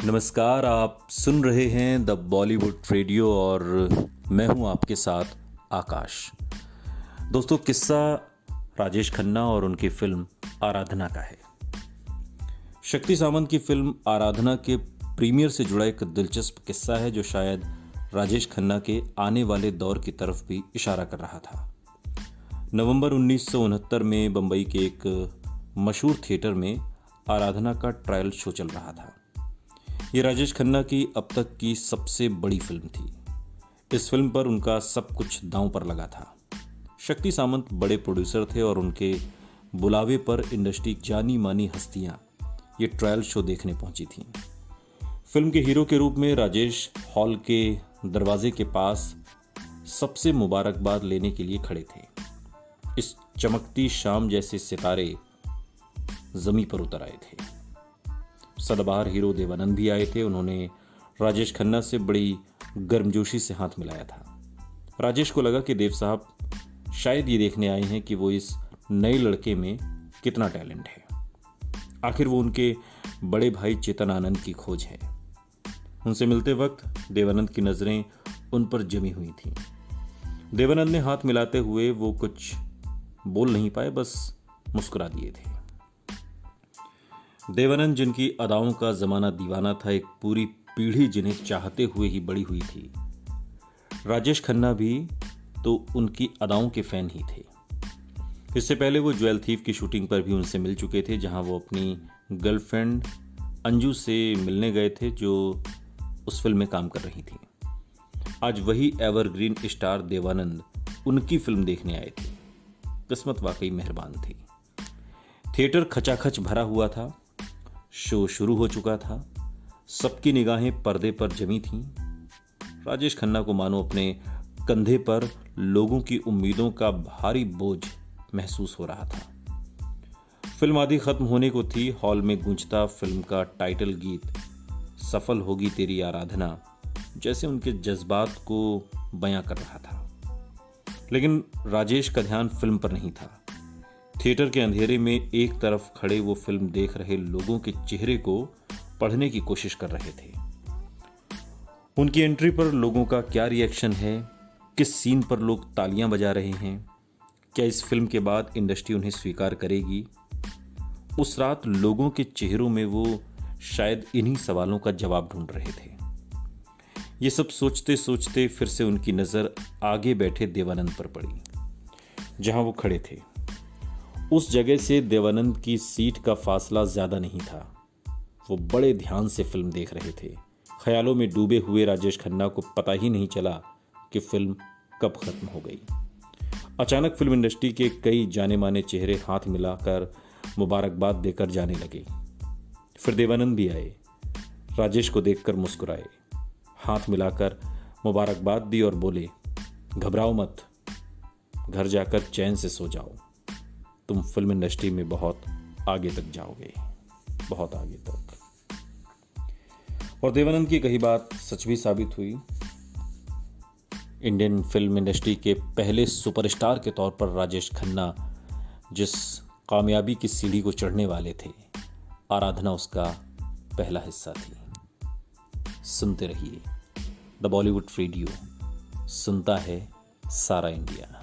नमस्कार। आप सुन रहे हैं द बॉलीवुड रेडियो और मैं हूं आपके साथ आकाश। दोस्तों, किस्सा राजेश खन्ना और उनकी फिल्म आराधना का है। शक्ति सामंत की फिल्म आराधना के प्रीमियर से जुड़ा एक दिलचस्प किस्सा है जो शायद राजेश खन्ना के आने वाले दौर की तरफ भी इशारा कर रहा था। नवंबर 1969 में बंबई के एक मशहूर थिएटर में आराधना का ट्रायल शो चल रहा था। ये राजेश खन्ना की अब तक की सबसे बड़ी फिल्म थी। इस फिल्म पर उनका सब कुछ दांव पर लगा था। शक्ति सामंत बड़े प्रोड्यूसर थे और उनके बुलावे पर इंडस्ट्री की जानी मानी हस्तियां ये ट्रायल शो देखने पहुंची थीं। फिल्म के हीरो के रूप में राजेश हॉल के दरवाजे के पास सबसे मुबारकबाद लेने के लिए खड़े थे। इस चमकती शाम जैसे सितारे जमीन पर उतर आए थे। सदाबहार हीरो देवानंद भी आए थे। उन्होंने राजेश खन्ना से बड़ी गर्मजोशी से हाथ मिलाया था। राजेश को लगा कि देव साहब शायद ये देखने आए हैं कि वो इस नए लड़के में कितना टैलेंट है। आखिर वो उनके बड़े भाई चेतन आनंद की खोज है। उनसे मिलते वक्त देवानंद की नजरें उन पर जमी हुई थीं। देवानंद ने हाथ मिलाते हुए वो कुछ बोल नहीं पाए, बस मुस्कुरा दिए थे। देवानंद, जिनकी अदाओं का जमाना दीवाना था, एक पूरी पीढ़ी जिन्हें चाहते हुए ही बड़ी हुई थी। राजेश खन्ना भी तो उनकी अदाओं के फैन ही थे। इससे पहले वो ज्वेल थीफ की शूटिंग पर भी उनसे मिल चुके थे, जहां वो अपनी गर्लफ्रेंड अंजू से मिलने गए थे जो उस फिल्म में काम कर रही थी। आज वही एवरग्रीन स्टार देवानंद उनकी फिल्म देखने आए थे। किस्मत वाकई मेहरबान थी। थिएटर खचाखच भरा हुआ था। शो शुरू हो चुका था। सबकी निगाहें पर्दे पर जमी थीं। राजेश खन्ना को मानो अपने कंधे पर लोगों की उम्मीदों का भारी बोझ महसूस हो रहा था। फिल्म आधी खत्म होने को थी। हॉल में गूंजता फिल्म का टाइटल गीत सफल होगी तेरी आराधना जैसे उनके जज्बात को बयां कर रहा था। लेकिन राजेश का ध्यान फिल्म पर नहीं था। थिएटर के अंधेरे में एक तरफ खड़े वो फिल्म देख रहे लोगों के चेहरे को पढ़ने की कोशिश कर रहे थे। उनकी एंट्री पर लोगों का क्या रिएक्शन है, किस सीन पर लोग तालियां बजा रहे हैं, क्या इस फिल्म के बाद इंडस्ट्री उन्हें स्वीकार करेगी। उस रात लोगों के चेहरों में वो शायद इन्हीं सवालों का जवाब ढूंढ रहे थे। ये सब सोचते सोचते फिर से उनकी नजर आगे बैठे देवानंद पर पड़ी, जहां वो खड़े थे। उस जगह से देवानंद की सीट का फासला ज्यादा नहीं था। वो बड़े ध्यान से फिल्म देख रहे थे। ख्यालों में डूबे हुए राजेश खन्ना को पता ही नहीं चला कि फिल्म कब खत्म हो गई। अचानक फिल्म इंडस्ट्री के कई जाने माने चेहरे हाथ मिलाकर मुबारकबाद देकर जाने लगे। फिर देवानंद भी आए। राजेश को देखकर मुस्कुराए, हाथ मिलाकर मुबारकबाद दी और बोले, घबराओ मत, घर जाकर चैन से सो जाओ। तुम फिल्म इंडस्ट्री में बहुत आगे तक जाओगे, बहुत आगे तक। और देवानंद की कही बात सच भी साबित हुई। इंडियन फिल्म इंडस्ट्री के पहले सुपरस्टार के तौर पर राजेश खन्ना जिस कामयाबी की सीढ़ी को चढ़ने वाले थे, आराधना उसका पहला हिस्सा थी। सुनते रहिए द बॉलीवुड रेडियो, सुनता है सारा इंडिया।